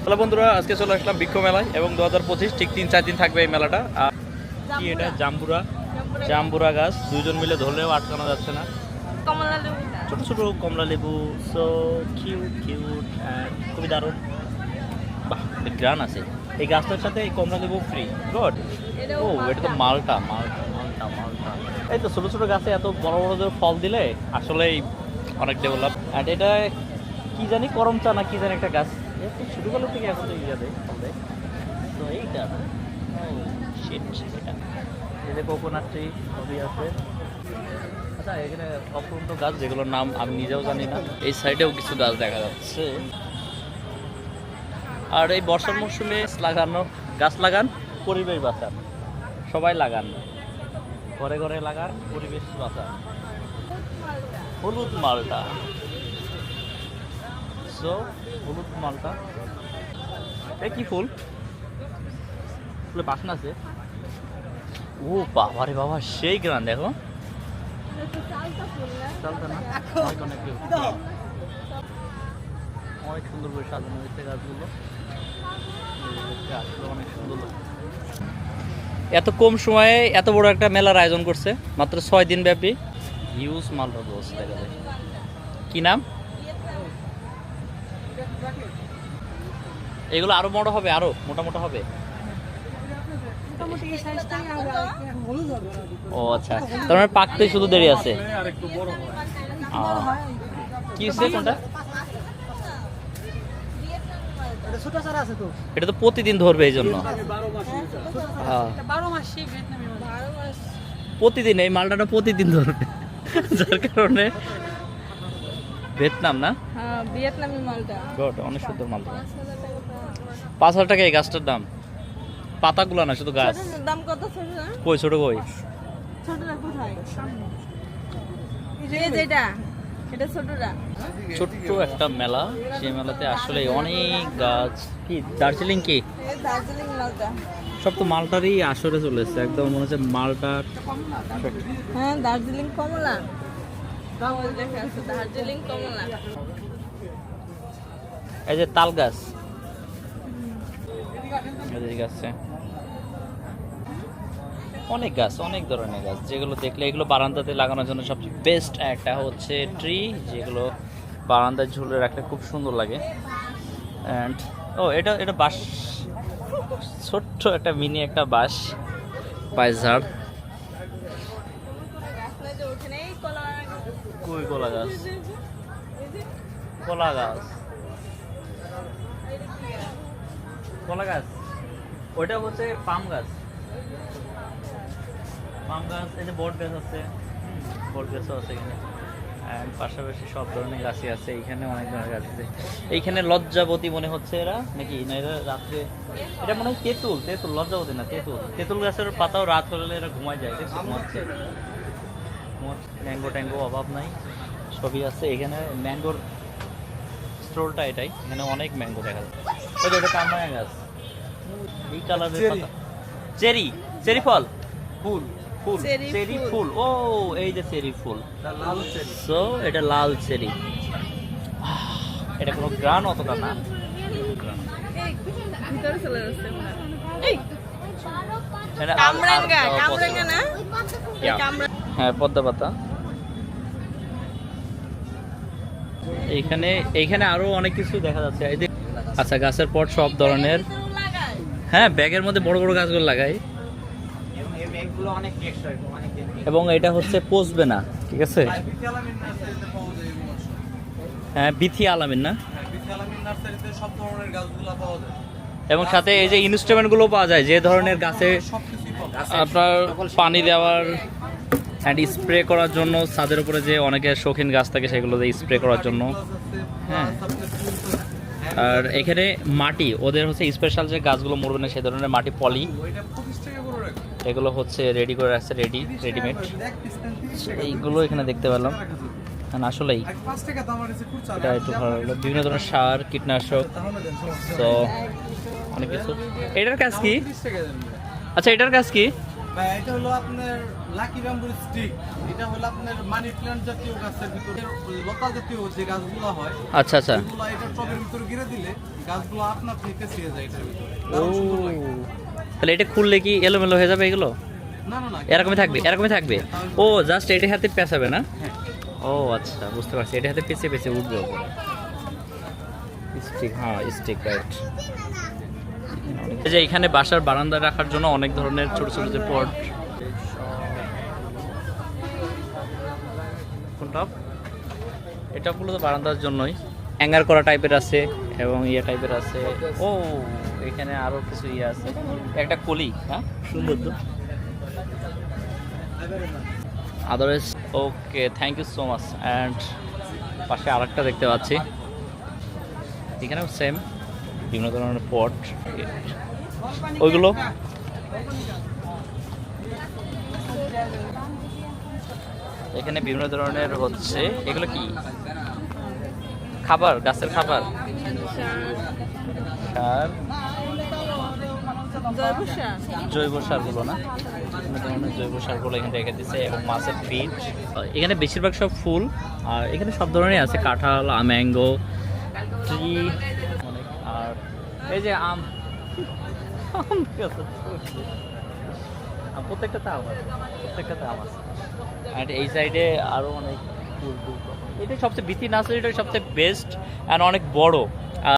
তাহলে বন্ধুরা আজকে চলে আসলাম বৃক্ষ মেলায় এবং 2025 ঠিক 3-4 দিন থাকবে এই মেলাটা। আর কি এটা জাম্বুরা গাছ, দুইজন মিলে ধরলেও আটকানো যাচ্ছে না। ছোট ছোট কমলা লেবু, সো কিউট অ্যান্ড খুবই দারুণ। বাহ, গ্রান আছে এই গাছটার সাথে। এই কমলা লেবু ফ্রি, গুড। ও এটা তো মালটা। এই তো ছোট ছোট গাছে এত বড় বড় ফল দিলে আসলেই অনেক ডেভেলপ। অ্যান্ড এটা কি জানি করমচা না কি জানি একটা গাছ, একটু ছোটোবেলা থেকে এখন তো ইয়ে দেয় ফল দেয়। তো এইটা এটা এই যে কোকোনাট ট্রি সবই আছে। আচ্ছা, এখানে অপূর্ণ গাছ যেগুলোর নাম আমি নিজেও জানি না। এই সাইডেও কিছু গাছ দেখা যাচ্ছে। আর এই বর্ষার মরশুমে গাছ লাগান, পরিবেশ বাঁচান। সবাই লাগান, ঘরে ঘরে লাগান, পরিবেশ বাঁচান। হলুদ মালটা, সো হলুদ মালটা। এই কি ফুল? ফুলে বাসনা আছে। ও বাবা রে বাবা, সেই গ্রান দেখো। অনেক সুন্দর করে সাজানো হয়েছে গাছগুলো, অনেক সুন্দর। এত কম সময়ে এত বড় একটা মেলার আয়োজন করছে, মাত্র 6 দিন ব্যাপী। হিউজ মালটা বস দেখা যায়। কি নাম? এগুলো আরো বড় হবে, আরো মোটা হবে। ও আচ্ছা, তার মানে পাকতে শুধু দেরি আছে। কি কোনটা? এটা তো প্রতিদিন ধরবে, এই জন্য প্রতিদিন এই মালটাটা প্রতিদিন ধরবে, যার কারণে ভিয়েতনাম না, ভিয়েতনামি মালটা অনেক সুন্দর মালটা। 5,000 টাকা এই গাছটার দাম। পাতাগুলো না, শুধু গাছ। দাম কত? কই ছোট কই? ছোটটা কোথায়? এই যেটা, এটা ছোটটা। ছোট্ট একটা মেলা, সেই মেলাতে আসলে অনেক গাছ। কি দার্জিলিং? কি দার্জিলিং মালটা? সব তো মালটারই আসরে চলেছে, একদম মনে হচ্ছে মালটা। হ্যাঁ, দার্জিলিং কমলা লেখা আছে, দার্জিলিং কমলা। এই যে তাল গাছ, আছে অনেক গাছ, অনেক ধরনের গাছ, যেগুলো দেখলে এগুলো বারান্দাতে লাগানোর জন্য সবচেয়ে বেস্ট একটা হচ্ছে ট্রি, যেগুলো বারান্দায় ঝুলে রাখলে খুব সুন্দর লাগে। অ্যান্ড এটা বাঁশ, ছোট্ট একটা মিনি একটা বাঁশ ঝাড়। কই কলা গাছ? কলা গাছ ওইটা হচ্ছে পাম গাছ। এই যে বট গাছ আছে, বট গাছও আছে এখানে। অ্যান্ড পাশাপাশি সব ধরনের গাছই আছে, এইখানে অনেক ধরনের গাছ আছে। এইখানে লজ্জাবতী মনে হচ্ছে এরা নাকি না, এরা রাত্রে, এটা মনে হয় তেঁতুল। লজ্জাবতী না, তেঁতুল গাছের পাতাও রাত হলে এরা ঘুমায় যায়, ঘুমাচ্ছে। ম্যাঙ্গো অভাব নাই, সবই আছে এখানে। ম্যাঙ্গোর স্টোরটা এটাই, এখানে অনেক ম্যাঙ্গো দেখা যায়। ওই যে এটা কামরাঙা গাছ, এই কালারের পাতা। চেরি ফল, চেরি ফুল। ও এই যে চেরি ফুল, সো এটা লাল চেরি। এটা কোনো গ্রান অতটা না। হ্যাঁ, পদ্মা পাতা। এইখানে আরো অনেক কিছু দেখা যাচ্ছে। আচ্ছা, গাছের পট সব ধরনের। হ্যাঁ, ব্যাগের মধ্যে বড় বড় গাছগুলো লাগাই, এবং এটা হচ্ছে পচবে না, ঠিক আছে। হ্যাঁ, বিথি আলামিন না, এবং সাথে এই যে ইনস্ট্রুমেন্ট গুলো পাওয়া যায়, যে ধরনের গাছে আপনার পানি দেওয়ার অ্যান্ড স্প্রে করার জন্য, ছাদের উপরে যে অনেকের শৌখিন গাছ থাকে সেগুলো দিয়ে স্প্রে করার জন্য। হ্যাঁ, আর এখানে মাটি ওদের হচ্ছে স্পেশাল, যে গাছগুলো মরবে না সে ধরনের মাটি, পলি, এগুলো হচ্ছে রেডি করে রাখছে, রেডিমেড। এইগুলো এখানে দেখতে পেলাম। আসলেই এটা একটু ভালো লাগলো। বিভিন্ন ধরনের সার, কীটনাশক, তো অনেক কিছু। এটার কাজ কি? আচ্ছা, এটার কাজ কি? এটা হলো আপনার লাকি ব্যাম্বু স্টিক, এটা হলো আপনার মানি প্ল্যান্ট জাতীয় গাছের ভিতরে লতা জাতীয় যে গাছগুলো হয়, আচ্ছা আচ্ছা। এগুলো এটা টবের ভিতরে গিরে দিলে গাছগুলো আপনা আপনি পেঁচিয়ে যায় এটার ভিতরে। ও, দারুণ সুন্দর লাগে। তাহলে এটা খুললে কি এলোমেলো হয়ে যাবে এগুলো? না না না, এরকমই থাকবে, এরকমই থাকবে। ও জাস্ট এটার হাতে পেঁচাবে না? ও আচ্ছা, বুঝতে পারছি, এটা হাতে পেঁচে পেঁচে উঠবে ওপরে। স্টিক, হ্যাঁ স্টিক, রাইট। এই যে এখানে বাসার বারান্দা রাখার জন্য অনেক ধরনের ছোট ছোট যে পট। কোনটা? এটা মূলত বারান্দার জন্যই। হ্যাঙ্গার করা টাইপের আছে এবং ইয়ে টাইপের আছে। ও এখানে আরো কিছু ইয়ে আছে, একটা কলি, হ্যাঁ সুন্দর তো। Otherwise okay, thank you so much. And পাশে আরেকটা দেখতে পাচ্ছি, এখানেও সেম বিভিন্ন ধরনের পট। ওইগুলো এখানে বিভিন্ন ধরনের হচ্ছে, এগুলো কি খাবার, গাছের খাবার, সার, জৈব সার। জৈব সারগুলো না, বিভিন্ন ধরনের জৈব সারগুলো এখানে রেখে দিচ্ছে এবং মাছের ফিড। এখানে বেশিরভাগ সব ফুল, আর এখানে সব ধরনের আছে, কাঁঠাল, ম্যাঙ্গো ট্রি অনেক। আর এই যে আম, প্রত্যেকটাতে আম আছে, প্রত্যেকটাতে আম আছে। আর এই সাইডে আরো অনেক ফুল টুল। এটা সবচেয়ে বিতি নার্সারিটা সবচেয়ে বেস্ট অ্যান্ড অনেক বড়।